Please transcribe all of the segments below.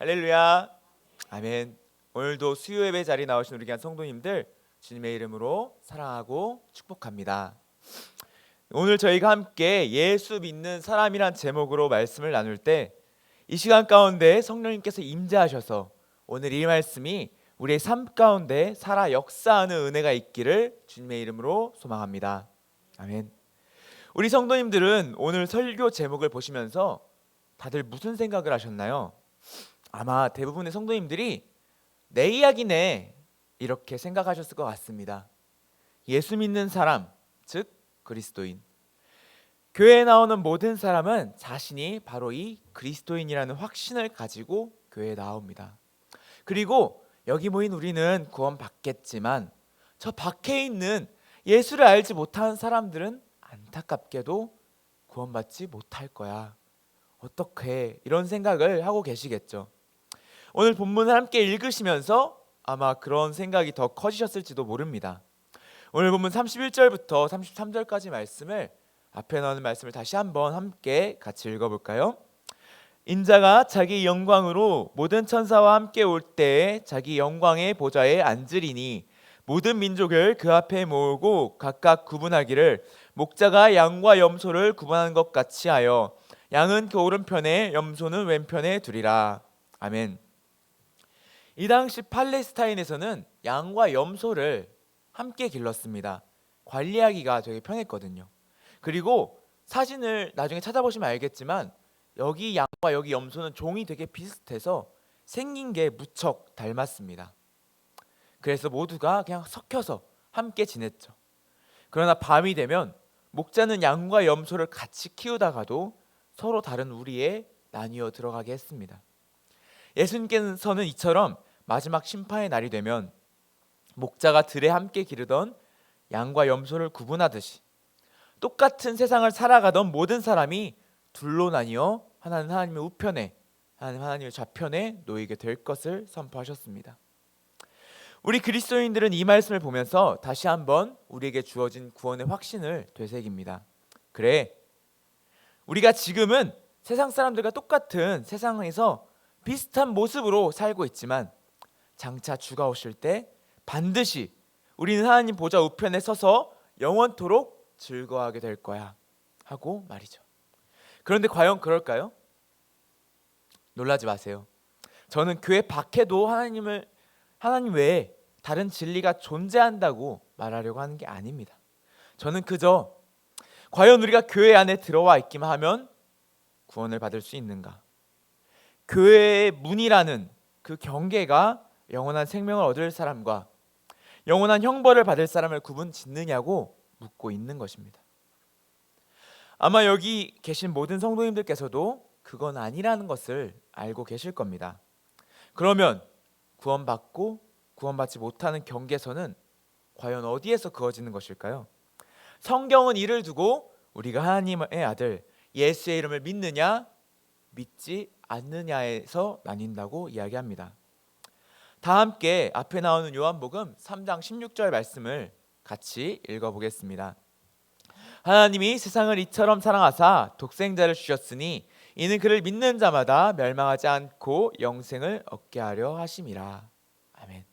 할렐루야. 아멘. 오늘도 수요 예배 자리 나오신 우리 귀한 성도님들 주님의 이름으로 사랑하고 축복합니다. 오늘 저희가 함께 예수 믿는 사람이란 제목으로 말씀을 나눌 때 이 시간 가운데 성령님께서 임재하셔서 오늘 이 말씀이 우리의 삶 가운데 살아 역사하는 은혜가 있기를 주님의 이름으로 소망합니다. 아멘. 우리 성도님들은 오늘 설교 제목을 보시면서 다들 무슨 생각을 하셨나요? 아마 대부분의 성도님들이 내 이야기네 이렇게 생각하셨을 것 같습니다. 예수 믿는 사람, 즉 그리스도인. 교회에 나오는 모든 사람은 자신이 바로 이 그리스도인이라는 확신을 가지고 교회에 나옵니다. 그리고 여기 모인 우리는 구원 받겠지만 저 밖에 있는 예수를 알지 못하는 사람들은 안타깝게도 구원받지 못할 거야. 어떻게 이런 생각을 하고 계시겠죠. 오늘 본문을 함께 읽으시면서 아마 그런 생각이 더 커지셨을지도 모릅니다. 오늘 본문 31절부터 33절까지 말씀을 앞에 나오는 말씀을 다시 한번 함께 같이 읽어볼까요? 인자가 자기 영광으로 모든 천사와 함께 올 때에 자기 영광의 보좌에 앉으리니 모든 민족을 그 앞에 모으고 각각 구분하기를 목자가 양과 염소를 구분하는 것 같이 하여 양은 그 오른편에 염소는 왼편에 두리라. 아멘. 이 당시 팔레스타인에서는 양과 염소를 함께 길렀습니다. 관리하기가 되게 편했거든요. 그리고 사진을 나중에 찾아보시면 알겠지만 여기 양과 여기 염소는 종이 되게 비슷해서 생긴 게 무척 닮았습니다. 그래서 모두가 그냥 섞여서 함께 지냈죠. 그러나 밤이 되면 목자는 양과 염소를 같이 키우다가도 서로 다른 우리에 나뉘어 들어가게 했습니다. 예수님께서는 이처럼 마지막 심판의 날이 되면 목자가 들에 함께 기르던 양과 염소를 구분하듯이 똑같은 세상을 살아가던 모든 사람이 둘로 나뉘어 하나님의 우편에 하나님의 좌편에 놓이게 될 것을 선포하셨습니다. 우리 그리스도인들은 이 말씀을 보면서 다시 한번 우리에게 주어진 구원의 확신을 되새깁니다. 그래, 우리가 지금은 세상 사람들과 똑같은 세상에서 비슷한 모습으로 살고 있지만 장차 주가 오실 때 반드시 우리는 하나님 보좌 우편에 서서 영원토록 즐거워하게 될 거야 하고 말이죠. 그런데 과연 그럴까요? 놀라지 마세요. 저는 교회 밖에도 하나님 외에 다른 진리가 존재한다고 말하려고 하는 게 아닙니다. 저는 그저 과연 우리가 교회 안에 들어와 있기만 하면 구원을 받을 수 있는가? 교회의 문이라는 그 경계가 영원한 생명을 얻을 사람과 영원한 형벌을 받을 사람을 구분 짓느냐고 묻고 있는 것입니다. 아마 여기 계신 모든 성도님들께서도 그건 아니라는 것을 알고 계실 겁니다. 그러면 구원받고 구원받지 못하는 경계선은 과연 어디에서 그어지는 것일까요? 성경은 이를 두고 우리가 하나님의 아들 예수의 이름을 믿느냐 믿지 않느냐에서 나뉜다고 이야기합니다. 다 함께 앞에 나오는 요한복음 3장 16절 말씀을 같이 읽어보겠습니다. 하나님이 세상을 이처럼 사랑하사 독생자를 주셨으니 이는 그를 믿는 자마다 멸망하지 않고 영생을 얻게 하려 하심이라. 아멘.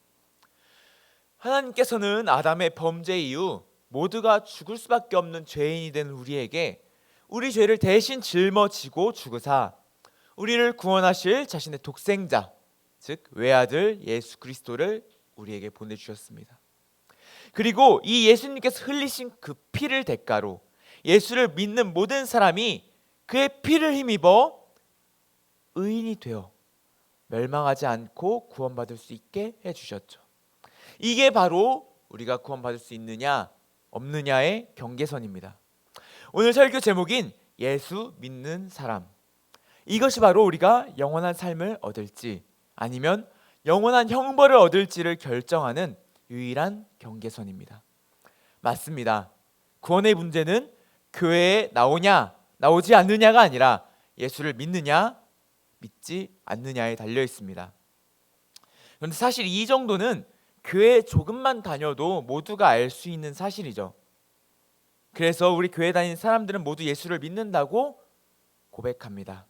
하나님께서는 아담의 범죄 이후 모두가 죽을 수밖에 없는 죄인이 된 우리에게 우리 죄를 대신 짊어지고 죽으사 우리를 구원하실 자신의 독생자, 즉 외아들 예수 그리스도를 우리에게 보내주셨습니다. 그리고 이 예수님께서 흘리신 그 피를 대가로 예수를 믿는 모든 사람이 그의 피를 힘입어 의인이 되어 멸망하지 않고 구원받을 수 있게 해주셨죠. 이게 바로 우리가 구원받을 수 있느냐 없느냐의 경계선입니다. 오늘 설교 제목인 예수 믿는 사람, 이것이 바로 우리가 영원한 삶을 얻을지 아니면 영원한 형벌을 얻을지를 결정하는 유일한 경계선입니다. 맞습니다. 구원의 문제는 교회에 나오냐 나오지 않느냐가 아니라 예수를 믿느냐 믿지 않느냐에 달려 있습니다. 그런데 사실 이 정도는 교회에 조금만 다녀도 모두가 알 수 있는 사실이죠. 그래서 우리 교회 다니는 사람들은 모두 예수를 믿는다고 고백합니다.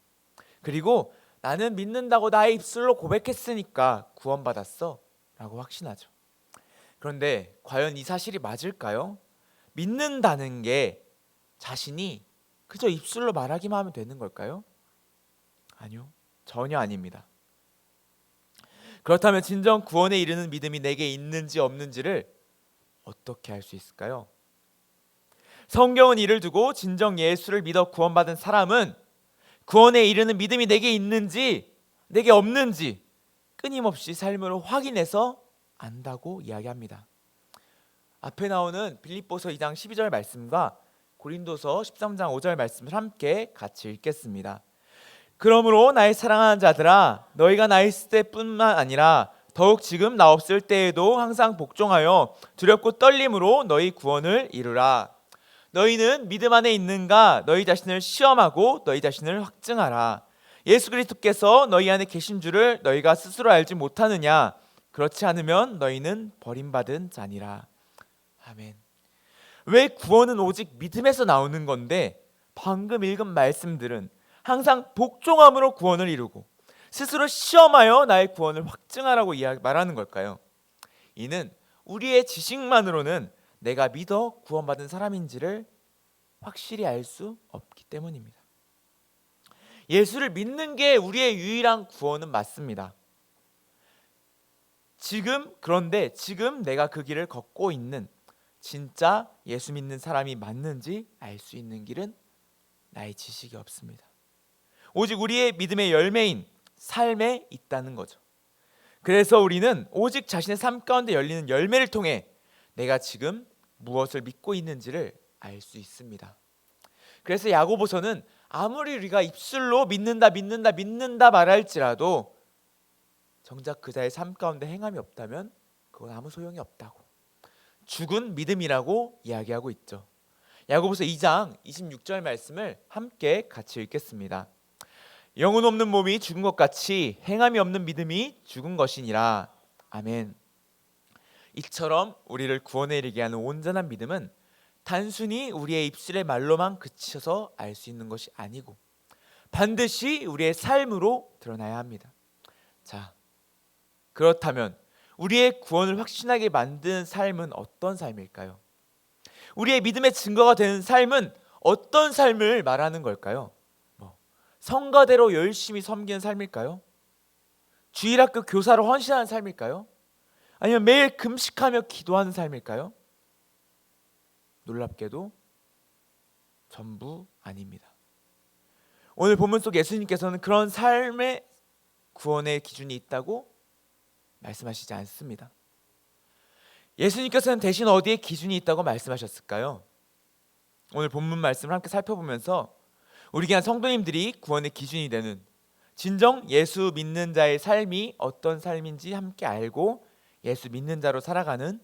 그리고 나는 믿는다고 나의 입술로 고백했으니까 구원받았어 라고 확신하죠. 그런데 과연 이 사실이 맞을까요? 믿는다는 게 자신이 그저 입술로 말하기만 하면 되는 걸까요? 아니요, 전혀 아닙니다. 그렇다면 진정 구원에 이르는 믿음이 내게 있는지 없는지를 어떻게 알 수 있을까요? 성경은 이를 두고 진정 예수를 믿어 구원받은 사람은 구원에 이르는 믿음이 내게 있는지 내게 없는지 끊임없이 삶으로 확인해서 안다고 이야기합니다. 앞에 나오는 빌립보서 2장 12절 말씀과 고린도서 13장 5절 말씀을 함께 같이 읽겠습니다. 그러므로 나의 사랑하는 자들아, 너희가 나 있을 때뿐만 아니라 더욱 지금 나 없을 때에도 항상 복종하여 두렵고 떨림으로 너희 구원을 이루라. 너희는 믿음 안에 있는가 너희 자신을 시험하고 너희 자신을 확증하라. 예수 그리스도께서 너희 안에 계신 줄을 너희가 스스로 알지 못하느냐? 그렇지 않으면 너희는 버림받은 자니라. 아멘. 왜 구원은 오직 믿음에서 나오는 건데 방금 읽은 말씀들은 항상 복종함으로 구원을 이루고 스스로 시험하여 나의 구원을 확증하라고 말하는 걸까요? 이는 우리의 지식만으로는 내가 믿어 구원받은 사람인지를 확실히 알 수 없기 때문입니다. 예수를 믿는 게 우리의 유일한 구원은 맞습니다. 그런데 지금 내가 그 길을 걷고 있는 진짜 예수 믿는 사람이 맞는지 알 수 있는 길은 나의 지식이 없습니다. 오직 우리의 믿음의 열매인 삶에 있다는 거죠. 그래서 우리는 오직 자신의 삶 가운데 열리는 열매를 통해 내가 지금 무엇을 믿고 있는지를 알 수 있습니다. 그래서 야고보서는 아무리 우리가 입술로 믿는다 말할지라도 정작 그자의 삶 가운데 행함이 없다면 그건 아무 소용이 없다고, 죽은 믿음이라고 이야기하고 있죠. 야고보서 2장 26절 말씀을 함께 같이 읽겠습니다. 영혼 없는 몸이 죽은 것 같이 행함이 없는 믿음이 죽은 것이니라. 아멘. 이처럼 우리를 구원에 이르게 하는 온전한 믿음은 단순히 우리의 입술의 말로만 그쳐서 알 수 있는 것이 아니고 반드시 우리의 삶으로 드러나야 합니다. 자, 그렇다면 우리의 구원을 확신하게 만드는 삶은 어떤 삶일까요? 우리의 믿음의 증거가 되는 삶은 어떤 삶을 말하는 걸까요? 성가대로 열심히 섬기는 삶일까요? 주일학교 교사로 헌신하는 삶일까요? 아니면 매일 금식하며 기도하는 삶일까요? 놀랍게도 전부 아닙니다. 오늘 본문 속 예수님께서는 그런 삶의 구원의 기준이 있다고 말씀하시지 않습니다. 예수님께서는 대신 어디에 기준이 있다고 말씀하셨을까요? 오늘 본문 말씀을 함께 살펴보면서 우리 교회 성도님들이 구원의 기준이 되는 진정 예수 믿는 자의 삶이 어떤 삶인지 함께 알고 예수 믿는 자로 살아가는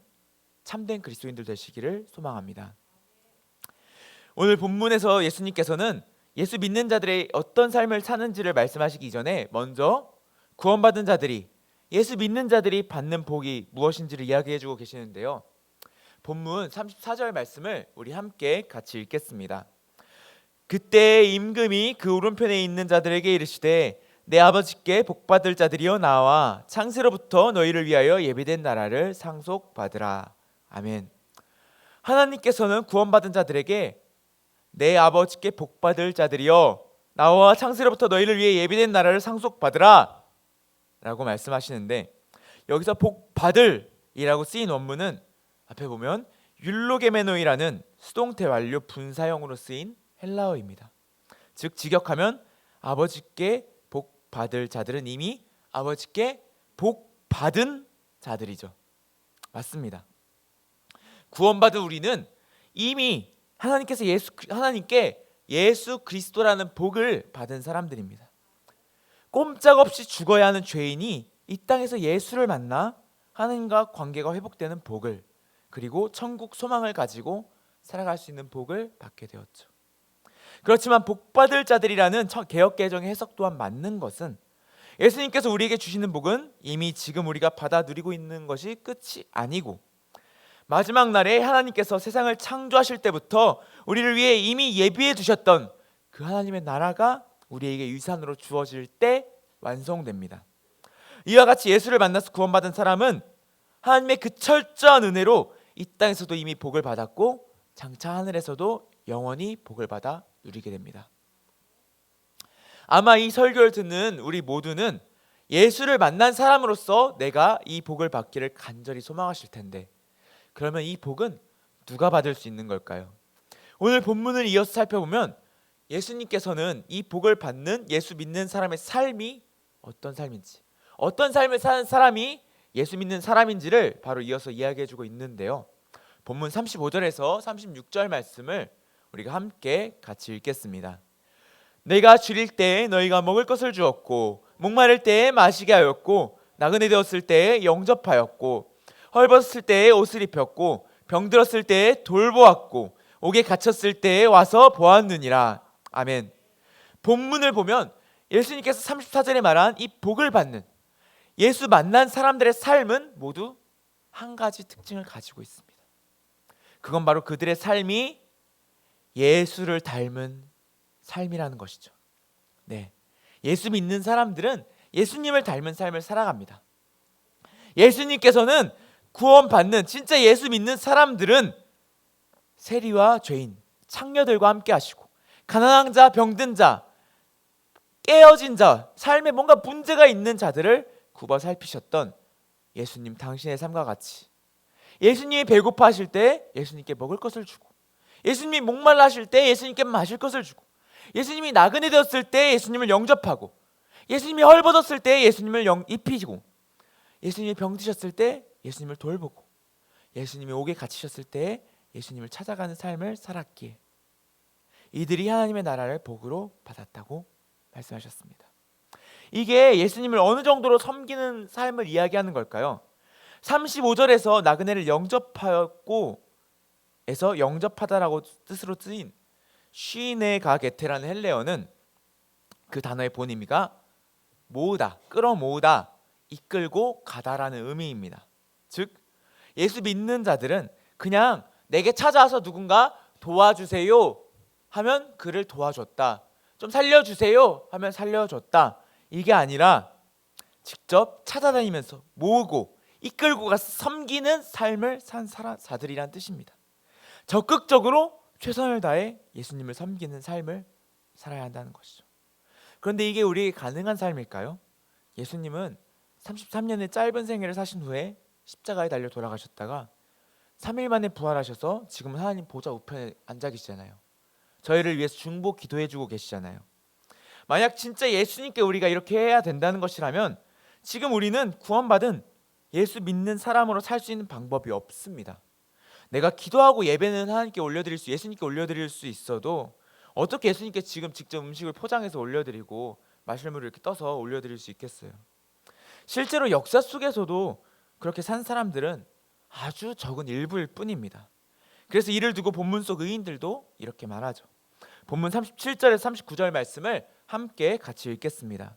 참된 그리스도인들 되시기를 소망합니다. 오늘 본문에서 예수님께서는 예수 믿는 자들의 어떤 삶을 사는지를 말씀하시기 전에 먼저 구원받은 자들이, 예수 믿는 자들이 받는 복이 무엇인지를 이야기해주고 계시는데요. 본문 34절 말씀을 우리 함께 같이 읽겠습니다. 그때 임금이 그 오른편에 있는 자들에게 이르시되 내 아버지께 복받을 자들이여 나와 창세로부터 너희를 위하여 예비된 나라를 상속받으라. 아멘. 하나님께서는 구원받은 자들에게 내 아버지께 복받을 자들이여 나와 창세로부터 너희를 위해 예비된 나라를 상속받으라 라고 말씀하시는데, 여기서 복받을 이라고 쓰인 원문은 앞에 보면 율로게메노이라는 수동태 완료 분사형으로 쓰인 헬라어입니다. 즉 직역하면 아버지께 복받을 자들은 이미 아버지께 복받은 자들이죠. 맞습니다. 구원받은 우리는 이미 하나님께 예수 그리스도라는 복을 받은 사람들입니다. 꼼짝없이 죽어야 하는 죄인이 이 땅에서 예수를 만나 하나님과 관계가 회복되는 복을, 그리고 천국 소망을 가지고 살아갈 수 있는 복을 받게 되었죠. 그렇지만 복받을 자들이라는 개역개정의 해석 또한 맞는 것은 예수님께서 우리에게 주시는 복은 이미 지금 우리가 받아 누리고 있는 것이 끝이 아니고 마지막 날에 하나님께서 세상을 창조하실 때부터 우리를 위해 이미 예비해 두셨던 그 하나님의 나라가 우리에게 유산으로 주어질 때 완성됩니다. 이와 같이 예수를 만나서 구원받은 사람은 하나님의 그 철저한 은혜로 이 땅에서도 이미 복을 받았고 장차 하늘에서도 영원히 복을 받아 누리게 됩니다. 아마 이 설교를 듣는 우리 모두는 예수를 만난 사람으로서 내가 이 복을 받기를 간절히 소망하실 텐데, 그러면 이 복은 누가 받을 수 있는 걸까요? 오늘 본문을 이어서 살펴보면 예수님께서는 이 복을 받는 예수 믿는 사람의 삶이 어떤 삶인지, 어떤 삶을 사는 사람이 예수 믿는 사람인지를 바로 이어서 이야기해주고 있는데요. 본문 35절에서 36절 말씀을 우리가 함께 같이 읽겠습니다. 내가 줄일 때에 너희가 먹을 것을 주었고, 목마를 때에 마시게 하였고, 나그네 되었을 때에 영접하였고, 헐벗을 때에 옷을 입혔고, 병들었을 때에 돌보았고, 옥에 갇혔을 때에 와서 보았느니라. 아멘. 본문을 보면 예수님께서 34절에 말한 이 복을 받는 예수 만난 사람들의 삶은 모두 한 가지 특징을 가지고 있습니다. 그건 바로 그들의 삶이 예수를 닮은 삶이라는 것이죠. 네, 예수 믿는 사람들은 예수님을 닮은 삶을 살아갑니다. 예수님께서는 구원받는 진짜 예수 믿는 사람들은 세리와 죄인, 창녀들과 함께 하시고, 가난한 자, 병든 자, 깨어진 자, 삶에 뭔가 문제가 있는 자들을 굽어 살피셨던 예수님 당신의 삶과 같이, 예수님이 배고파하실 때 예수님께 먹을 것을 주고, 예수님이 목말라 하실 때 예수님께 마실 것을 주고, 예수님이 나그네 되었을 때 예수님을 영접하고, 예수님이 헐벗었을 때 예수님을 입히시고, 예수님이 병드셨을 때 예수님을 돌보고, 예수님이 옥에 갇히셨을 때 예수님을 찾아가는 삶을 살았기에 이들이 하나님의 나라를 복으로 받았다고 말씀하셨습니다. 이게 예수님을 어느 정도로 섬기는 삶을 이야기하는 걸까요? 35절에서 나그네를 영접하였고 에서 영접하다라고 뜻으로 쓰인 쉬네가게테라는 헬레어는 그 단어의 본의미가 모으다, 끌어모으다, 이끌고 가다라는 의미입니다. 즉 예수 믿는 자들은 그냥 내게 찾아와서 누군가 도와주세요 하면 그를 도와줬다, 좀 살려주세요 하면 살려줬다, 이게 아니라 직접 찾아다니면서 모으고 이끌고 가서 섬기는 삶을 산 자들이란 뜻입니다. 적극적으로 최선을 다해 예수님을 섬기는 삶을 살아야 한다는 것이죠. 그런데 이게 우리에게 가능한 삶일까요? 예수님은 33년의 짧은 생애를 사신 후에 십자가에 달려 돌아가셨다가 3일 만에 부활하셔서 지금은 하나님 보좌 우편에 앉아 계시잖아요. 저희를 위해서 중보 기도해주고 계시잖아요. 만약 진짜 예수님께 우리가 이렇게 해야 된다는 것이라면 지금 우리는 구원받은 예수 믿는 사람으로 살 수 있는 방법이 없습니다. 내가 기도하고 예배는 하나님께 올려드릴 수, 예수님께 올려드릴 수 있어도 어떻게 예수님께 지금 직접 음식을 포장해서 올려드리고 마실 물을 이렇게 떠서 올려드릴 수 있겠어요? 실제로 역사 속에서도 그렇게 산 사람들은 아주 적은 일부일 뿐입니다. 그래서 이를 두고 본문 속 의인들도 이렇게 말하죠. 본문 37절에서 39절 말씀을 함께 같이 읽겠습니다.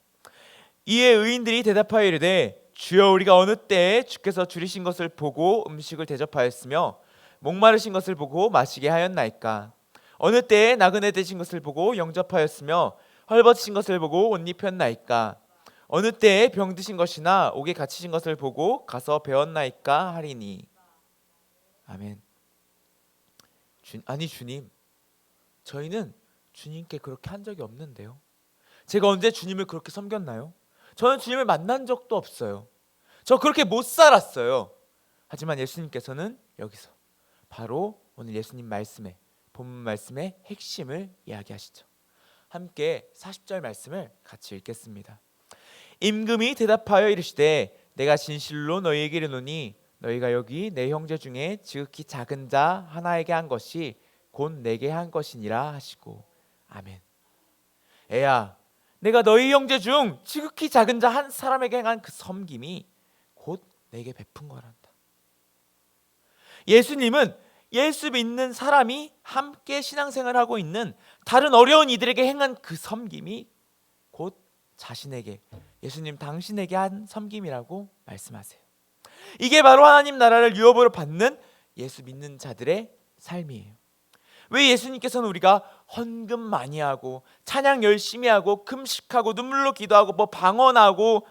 이에 의인들이 대답하여 이르되 주여 우리가 어느 때에 주께서 줄이신 것을 보고 음식을 대접하였으며 목마르신 것을 보고 마시게 하였나이까? 어느 때에 나그네 되신 것을 보고 영접하였으며 헐벗으신 것을 보고 옷 입혔나이까? 어느 때에 병드신 것이나 옥에 갇히신 것을 보고 가서 배웠나이까 하리니. 아멘. 아니 주님, 저희는 주님께 그렇게 한 적이 없는데요. 제가 언제 주님을 그렇게 섬겼나요? 저는 주님을 만난 적도 없어요. 저 그렇게 못 살았어요. 하지만 예수님께서는 여기서 바로 오늘 예수님 말씀에, 본문 말씀의 핵심을 이야기하시죠. 함께 40절 말씀을 같이 읽겠습니다. 임금이 대답하여 이르시되 내가 진실로 너희에게 이르노니 너희가 여기 내 형제 중에 지극히 작은 자 하나에게 한 것이 곧 내게 한 것이니라 하시고. 아멘. 애야, 내가 너희 형제 중 지극히 작은 자 한 사람에게 행한 그 섬김이 곧 내게 베푼 거란다. 예수님은 예수 믿는 사람이 함께 신앙생활하고 있는 다른 어려운 이들에게 행한 그 섬김이 곧 자신에게, 예수님 당신에게 한 섬김이라고 말씀하세요. 이게 바로 하나님 나라를 유업으로 받는 예수 믿는 자들의 삶이에요. 왜 예수님께서는 우리가 헌금 많이 하고 찬양 열심히 하고 금식하고 눈물로 기도하고 뭐 방언하고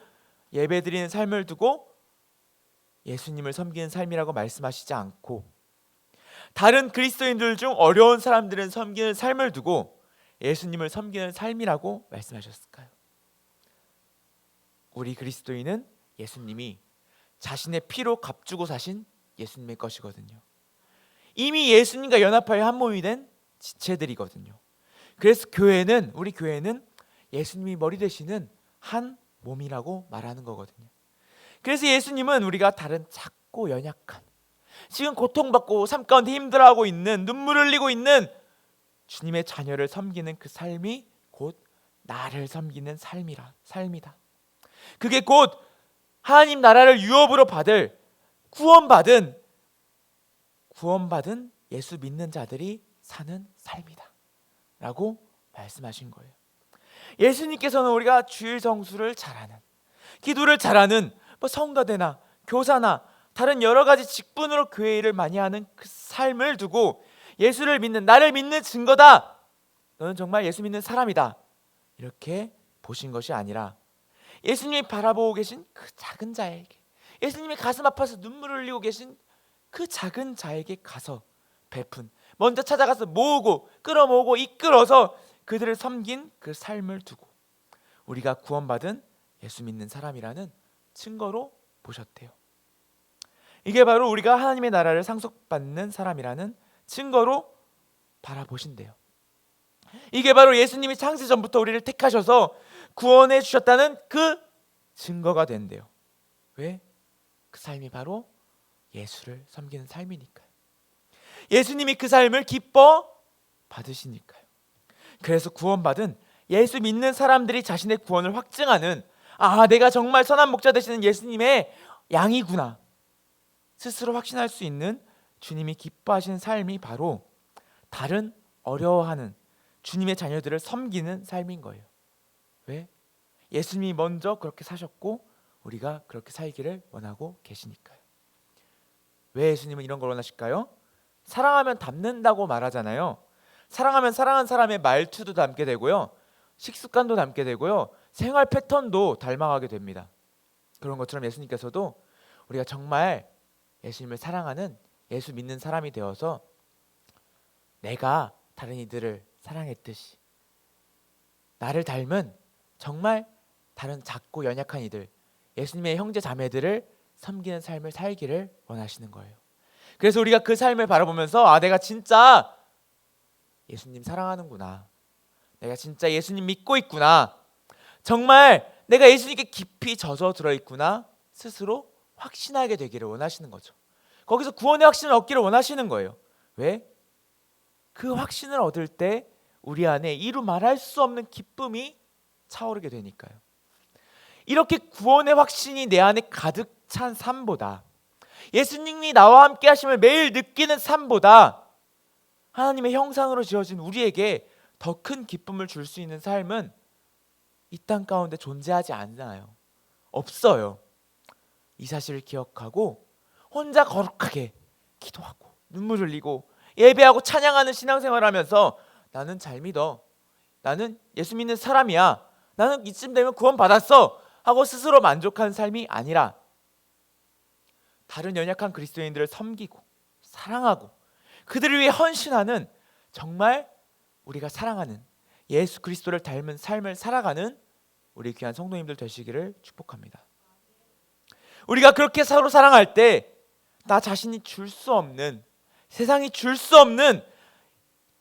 예배드리는 삶을 두고 예수님을 섬기는 삶이라고 말씀하시지 않고, 다른 그리스도인들 중 어려운 사람들은 섬기는 삶을 두고 예수님을 섬기는 삶이라고 말씀하셨을까요? 우리 그리스도인은 예수님이 자신의 피로 값주고 사신 예수님의 것이거든요. 이미 예수님과 연합하여 한 몸이 된 지체들이거든요. 그래서 우리 교회는 예수님이 머리 되시는 한 몸이라고 말하는 거거든요. 그래서 예수님은 우리가 다른 작고 연약한, 지금 고통받고 삶 가운데 힘들어하고 있는, 눈물 흘리고 있는 주님의 자녀를 섬기는 그 삶이 곧 나를 섬기는 삶이다. 그게 곧 하나님 나라를 유업으로 받을 구원받은 예수 믿는 자들이 사는 삶이다 라고 말씀하신 거예요. 예수님께서는 우리가 주일 성수를 잘하는, 기도를 잘하는 성가대나 교사나 다른 여러 가지 직분으로 교회 일을 많이 하는 그 삶을 두고 예수를 믿는, 나를 믿는 증거다, 너는 정말 예수 믿는 사람이다, 이렇게 보신 것이 아니라 예수님이 바라보고 계신 그 작은 자에게, 예수님이 가슴 아파서 눈물 흘리고 계신 그 작은 자에게 가서 베푼, 먼저 찾아가서 모으고 끌어모으고 이끌어서 그들을 섬긴 그 삶을 두고 우리가 구원받은 예수 믿는 사람이라는 증거로 보셨대요. 이게 바로 우리가 하나님의 나라를 상속받는 사람이라는 증거로 바라보신대요. 이게 바로 예수님이 창세 전부터 우리를 택하셔서 구원해 주셨다는 그 증거가 된대요. 왜? 그 삶이 바로 예수를 섬기는 삶이니까요. 예수님이 그 삶을 기뻐 받으시니까요. 그래서 구원받은 예수 믿는 사람들이 자신의 구원을 확증하는, 내가 정말 선한 목자 되시는 예수님의 양이구나 스스로 확신할 수 있는 주님이 기뻐하시는 삶이 바로 다른 어려워하는 주님의 자녀들을 섬기는 삶인 거예요. 왜? 예수님이 먼저 그렇게 사셨고 우리가 그렇게 살기를 원하고 계시니까요. 왜 예수님은 이런 걸 원하실까요? 사랑하면 닮는다고 말하잖아요. 사랑하면 사랑한 사람의 말투도 닮게 되고요, 식습관도 닮게 되고요, 생활 패턴도 닮아가게 됩니다. 그런 것처럼 예수님께서도 우리가 정말 예수님을 사랑하는 예수 믿는 사람이 되어서 내가 다른 이들을 사랑했듯이 나를 닮은 정말 다른 작고 연약한 이들, 예수님의 형제 자매들을 섬기는 삶을 살기를 원하시는 거예요. 그래서 우리가 그 삶을 바라보면서 내가 진짜 예수님 사랑하는구나, 내가 진짜 예수님 믿고 있구나, 정말 내가 예수님께 깊이 젖어 들어있구나 스스로 확신하게 되기를 원하시는 거죠. 거기서 구원의 확신을 얻기를 원하시는 거예요. 왜? 그 확신을 얻을 때 우리 안에 이루 말할 수 없는 기쁨이 차오르게 되니까요. 이렇게 구원의 확신이 내 안에 가득 찬 삶보다, 예수님이 나와 함께 하심을 매일 느끼는 삶보다 하나님의 형상으로 지어진 우리에게 더 큰 기쁨을 줄 수 있는 삶은 이 땅 가운데 존재하지 않아요. 없어요. 이 사실을 기억하고 혼자 거룩하게 기도하고 눈물 흘리고 예배하고 찬양하는 신앙생활을 하면서 나는 잘 믿어, 나는 예수 믿는 사람이야, 나는 이쯤 되면 구원 받았어 하고 스스로 만족하는 삶이 아니라 다른 연약한 그리스도인들을 섬기고 사랑하고 그들을 위해 헌신하는, 정말 우리가 사랑하는 예수 그리스도를 닮은 삶을 살아가는 우리 귀한 성도님들 되시기를 축복합니다. 우리가 그렇게 서로 사랑할 때 나 자신이 줄 수 없는, 세상이 줄 수 없는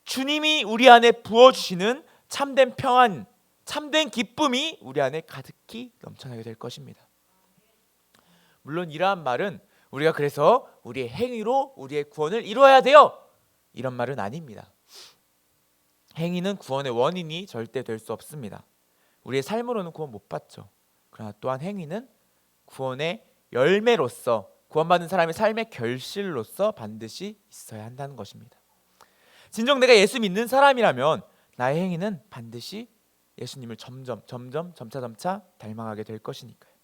주님이 우리 안에 부어주시는 참된 평안, 참된 기쁨이 우리 안에 가득히 넘쳐나게 될 것입니다. 물론 이러한 말은 우리가 그래서 우리의 행위로 우리의 구원을 이루어야 돼요, 이런 말은 아닙니다. 행위는 구원의 원인이 절대 될 수 없습니다. 우리의 삶으로는 구원 못 받죠. 그러나 또한 행위는 구원의 열매로서, 구원받은 사람의 삶의 결실로서 반드시 있어야 한다는 것입니다. 진정 내가 예수 믿는 사람이라면 나의 행위는 반드시 예수님을 점차 닮아가게 될 것이니까요.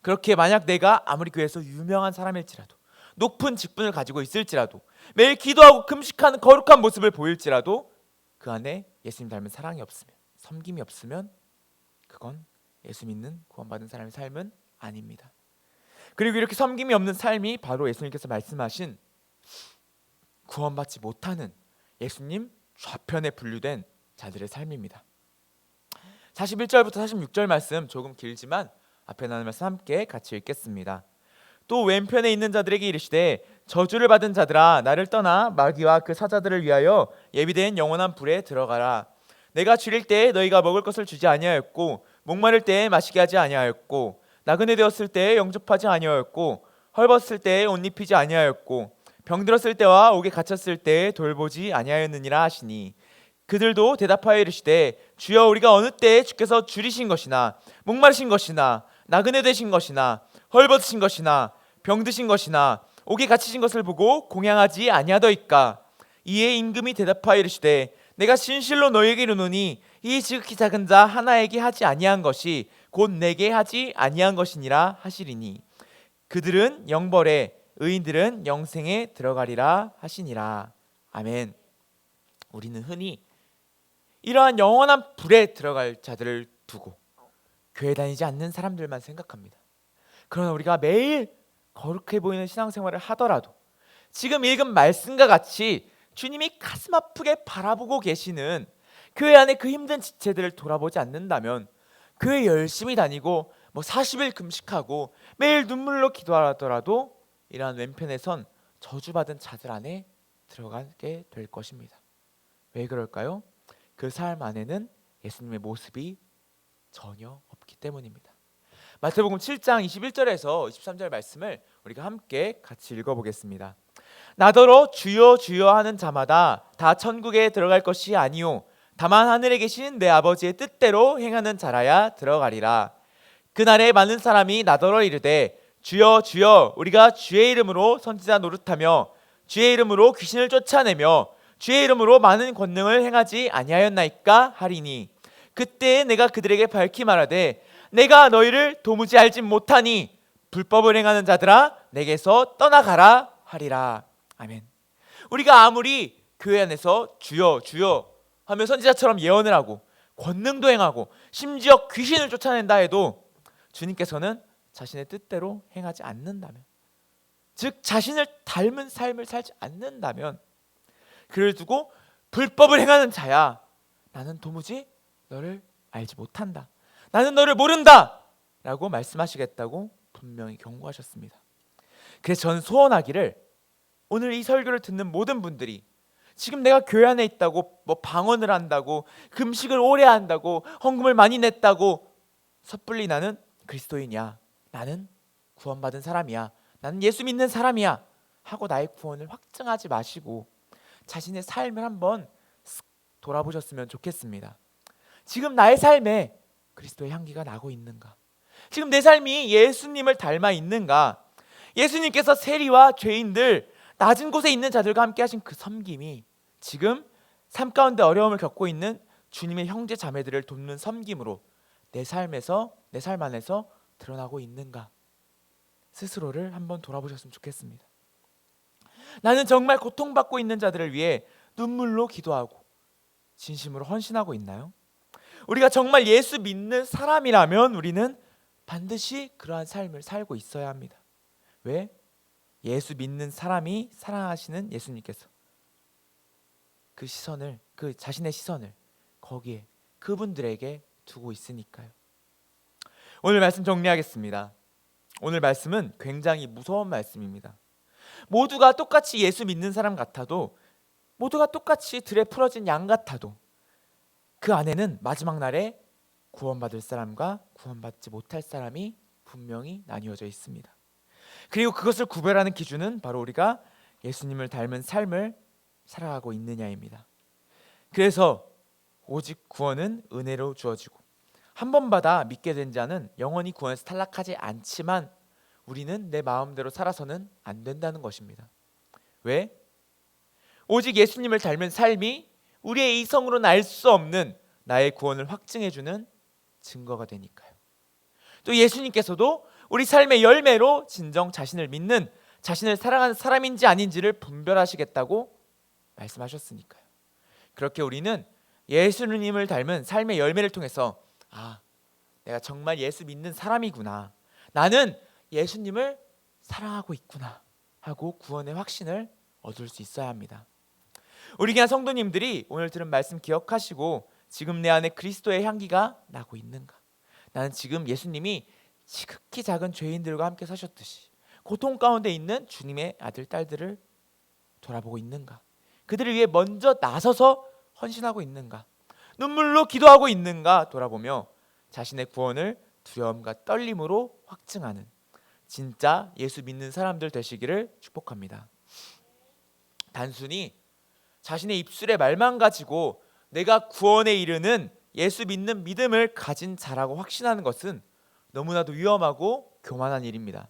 그렇게 만약 내가 아무리 교회에서 유명한 사람일지라도, 높은 직분을 가지고 있을지라도, 매일 기도하고 금식하는 거룩한 모습을 보일지라도 그 안에 예수님 닮은 사랑이 없으면, 섬김이 없으면 그건 예수 믿는 구원받은 사람의 삶은 아닙니다. 그리고 이렇게 섬김이 없는 삶이 바로 예수님께서 말씀하신 구원받지 못하는 예수님 좌편에 분류된 자들의 삶입니다. 41절부터 46절 말씀 조금 길지만 앞에 나눈 말씀 함께 같이 읽겠습니다. 또 왼편에 있는 자들에게 이르시되 저주를 받은 자들아 나를 떠나 마귀와 그 사자들을 위하여 예비된 영원한 불에 들어가라. 내가 줄일 때에 너희가 먹을 것을 주지 아니하였고 목마를 때에 마시게 하지 아니하였고 나그네 되었을 때에 영접하지 아니하였고 헐벗을 때에 옷 입히지 아니하였고 병들었을 때와 옥에 갇혔을 때에 돌보지 아니하였느니라 하시니 그들도 대답하여 이르시되 주여 우리가 어느 때에 주께서 줄이신 것이나 목마르신 것이나 나그네 되신 것이나 헐벗으신 것이나 병드신 것이나 옥에 갇히신 것을 보고 공양하지 아니하더이까. 이에 임금이 대답하여 이르시되 내가 진실로 너희에게 이르노니 이 지극히 작은 자 하나에게 하지 아니한 것이 곧 내게 하지 아니한 것이니라 하시리니 그들은 영벌에 의인들은 영생에 들어가리라 하시니라. 아멘. 우리는 흔히 이러한 영원한 불에 들어갈 자들을 두고 교회 다니지 않는 사람들만 생각합니다. 그러나 우리가 매일 거룩해 보이는 신앙생활을 하더라도 지금 읽은 말씀과 같이 주님이 가슴 아프게 바라보고 계시는 교회 안에 그 힘든 지체들을 돌아보지 않는다면 교회 열심히 다니고 40일 금식하고 매일 눈물로 기도하더라도 이러한 왼편에선 저주받은 자들 안에 들어가게 될 것입니다. 왜 그럴까요? 그 삶 안에는 예수님의 모습이 전혀 없기 때문입니다. 마태복음 7장 21절에서 23절 말씀을 우리가 함께 같이 읽어보겠습니다. 나더러 주여 주여 하는 자마다 다 천국에 들어갈 것이 아니요 다만 하늘에 계신 내 아버지의 뜻대로 행하는 자라야 들어가리라. 그날에 많은 사람이 나더러 이르되 주여 주여 우리가 주의 이름으로 선지자 노릇하며 주의 이름으로 귀신을 쫓아내며 주의 이름으로 많은 권능을 행하지 아니하였나이까 하리니 그때 내가 그들에게 밝히 말하되 내가 너희를 도무지 알지 못하니 불법을 행하는 자들아 내게서 떠나가라 하리라. 아멘. 우리가 아무리 교회 안에서 주여 주여 하며 선지자처럼 예언을 하고 권능도 행하고 심지어 귀신을 쫓아낸다 해도 주님께서는 자신의 뜻대로 행하지 않는다면, 즉 자신을 닮은 삶을 살지 않는다면 그를 두고 불법을 행하는 자야 나는 도무지 너를 알지 못한다, 나는 너를 모른다 라고 말씀하시겠다고 분명히 경고하셨습니다. 그래서 저는 소원하기를 오늘 이 설교를 듣는 모든 분들이 지금 내가 교회 안에 있다고 방언을 한다고 금식을 오래 한다고 헌금을 많이 냈다고 섣불리 나는 그리스도인이야, 나는 구원받은 사람이야, 나는 예수 믿는 사람이야 하고 나의 구원을 확증하지 마시고 자신의 삶을 한번 돌아보셨으면 좋겠습니다. 지금 나의 삶에 그리스도의 향기가 나고 있는가? 지금 내 삶이 예수님을 닮아 있는가? 예수님께서 세리와 죄인들, 낮은 곳에 있는 자들과 함께 하신 그 섬김이 지금 삶 가운데 어려움을 겪고 있는 주님의 형제 자매들을 돕는 섬김으로 내 삶 안에서 드러나고 있는가? 스스로를 한번 돌아보셨으면 좋겠습니다. 나는 정말 고통받고 있는 자들을 위해 눈물로 기도하고 진심으로 헌신하고 있나요? 우리가 정말 예수 믿는 사람이라면 우리는 반드시 그러한 삶을 살고 있어야 합니다. 왜? 예수 믿는 사람이 사랑하시는 예수님께서 그 자신의 시선을 거기에 그분들에게 두고 있으니까요. 오늘 말씀 정리하겠습니다. 오늘 말씀은 굉장히 무서운 말씀입니다. 모두가 똑같이 예수 믿는 사람 같아도, 모두가 똑같이 들에 풀어진 양 같아도 그 안에는 마지막 날에 구원받을 사람과 구원받지 못할 사람이 분명히 나뉘어져 있습니다. 그리고 그것을 구별하는 기준은 바로 우리가 예수님을 닮은 삶을 살아가고 있느냐입니다. 그래서 오직 구원은 은혜로 주어지고 한 번 받아 믿게 된 자는 영원히 구원에서 탈락하지 않지만 우리는 내 마음대로 살아서는 안 된다는 것입니다. 왜? 오직 예수님을 닮은 삶이 우리의 이성으로는 알 수 없는 나의 구원을 확증해주는 증거가 되니까요. 또 예수님께서도 우리 삶의 열매로 진정 자신을 믿는, 자신을 사랑하는 사람인지 아닌지를 분별하시겠다고 말씀하셨으니까요. 그렇게 우리는 예수님을 닮은 삶의 열매를 통해서 내가 정말 예수 믿는 사람이구나, 나는 예수님을 사랑하고 있구나 하고 구원의 확신을 얻을 수 있어야 합니다. 우리 교회 성도님들이 오늘 들은 말씀 기억하시고 지금 내 안에 그리스도의 향기가 나고 있는가? 나는 지금 예수님이 지극히 작은 죄인들과 함께 사셨듯이 고통 가운데 있는 주님의 아들 딸들을 돌아보고 있는가? 그들을 위해 먼저 나서서 헌신하고 있는가? 눈물로 기도하고 있는가 돌아보며 자신의 구원을 두려움과 떨림으로 확증하는 진짜 예수 믿는 사람들 되시기를 축복합니다. 단순히 자신의 입술의 말만 가지고 내가 구원에 이르는 예수 믿는 믿음을 가진 자라고 확신하는 것은 너무나도 위험하고 교만한 일입니다.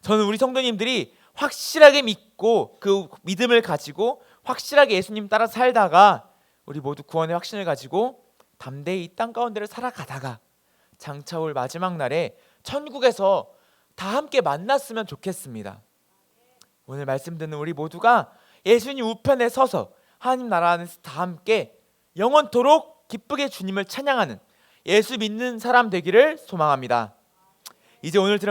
저는 우리 성도님들이 확실하게 믿고 그 믿음을 가지고 확실하게 예수님 따라 살다가 우리 모두 구원의 확신을 가지고 담대히 이 땅 가운데를 살아가다가 장차 올 마지막 날에 천국에서 다 함께 만났으면 좋겠습니다. 오늘 말씀 듣는 우리 모두가 예수님 우편에 서서 하나님 나라 안에서 다 함께 영원토록 기쁘게 주님을 찬양하는 예수 믿는 사람 되기를 소망합니다. 이제 오늘 들은